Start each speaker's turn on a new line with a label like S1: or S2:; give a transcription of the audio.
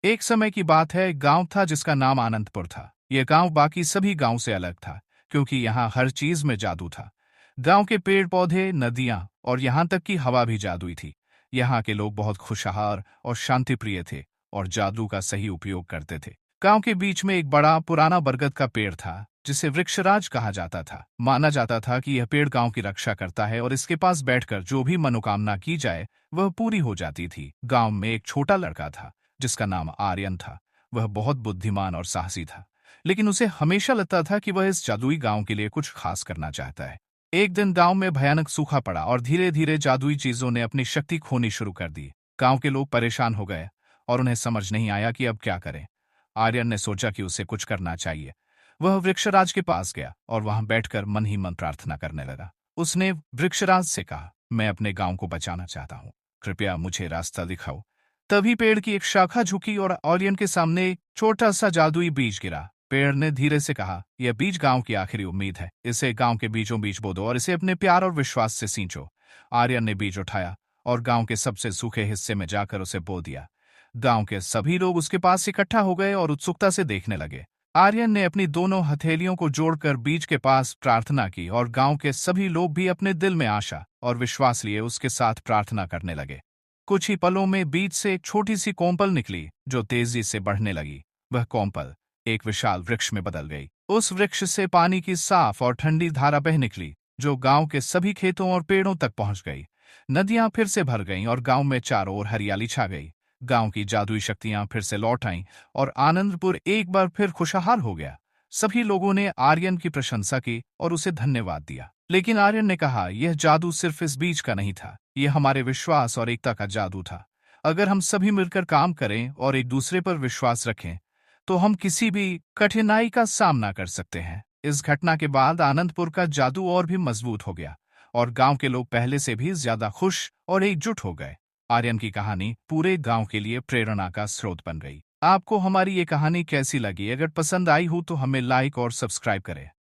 S1: एक समय की बात है, एक गांव था जिसका नाम आनंदपुर था। यह गांव बाकी सभी गांव से अलग था, क्योंकि यहाँ हर चीज में जादू था। गांव के पेड़ पौधे, नदियां और यहाँ तक कि हवा भी जादुई थी। यहाँ के लोग बहुत खुशहाल और शांतिप्रिय थे और जादू का सही उपयोग करते थे। गांव के बीच में एक बड़ा पुराना बरगद का पेड़ था, जिसे वृक्षराज कहा जाता था। माना जाता था कि यह पेड़ गांव की रक्षा करता है और इसके पास बैठकर जो भी मनोकामना की जाए वह पूरी हो जाती थी। गांव में एक छोटा लड़का था जिसका नाम आर्यन था। वह बहुत बुद्धिमान और साहसी था, लेकिन उसे हमेशा लगता था कि वह इस जादुई गांव के लिए कुछ खास करना चाहता है। एक दिन गांव में भयानक सूखा पड़ा और धीरे धीरे जादुई चीजों ने अपनी शक्ति खोनी शुरू कर दी। गांव के लोग परेशान हो गए और उन्हें समझ नहीं आया कि अब क्या करें। आर्यन ने सोचा कि उसे कुछ करना चाहिए। वह वृक्षराज के पास गया और वहां बैठकर मन ही मन प्रार्थना करने लगा। उसने वृक्षराज से कहा, मैं अपने गांव को बचाना चाहता हूँ, कृपया मुझे रास्ता दिखाओ। तभी पेड़ की एक शाखा झुकी और आर्यन के सामने एक छोटा सा जादुई बीज गिरा। पेड़ ने धीरे से कहा, यह बीज गांव की आखिरी उम्मीद है। इसे गांव के बीचों बीच बो दो और इसे अपने प्यार और विश्वास से सींचो। आर्यन ने बीज उठाया और गांव के सबसे सूखे हिस्से में जाकर उसे बो दिया। गांव के सभी लोग उसके पास इकट्ठा हो गए और उत्सुकता से देखने लगे। आर्यन ने अपनी दोनों हथेलियों को जोड़कर बीज के पास प्रार्थना की और गांव के सभी लोग भी अपने दिल में आशा और विश्वास लिए उसके साथ प्रार्थना करने लगे। कुछ ही पलों में बीज से एक छोटी सी कोम्पल निकली जो तेजी से बढ़ने लगी। वह कोम्पल एक विशाल वृक्ष में बदल गई। उस वृक्ष से पानी की साफ और ठंडी धारा बह निकली जो गांव के सभी खेतों और पेड़ों तक पहुंच गई। नदियां फिर से भर गईं और गांव में चारों ओर हरियाली छा गई। गांव की जादुई शक्तियां फिर से लौट आईं और आनंदपुर एक बार फिर खुशहाल हो गया। सभी लोगों ने आर्यन की प्रशंसा की और उसे धन्यवाद दिया। लेकिन आर्यन ने कहा, यह जादू सिर्फ इस बीज का नहीं था, यह हमारे विश्वास और एकता का जादू था। अगर हम सभी मिलकर काम करें और एक दूसरे पर विश्वास रखें तो हम किसी भी कठिनाई का सामना कर सकते हैं। इस घटना के बाद आनंदपुर का जादू और भी मजबूत हो गया और गांव के लोग पहले से भी ज्यादा खुश और एकजुट हो गए। आर्यन की कहानी पूरे गांव के लिए प्रेरणा का स्रोत बन गई। आपको हमारी ये कहानी कैसी लगी? अगर पसंद आई हो तो हमें लाइक और सब्सक्राइब करें।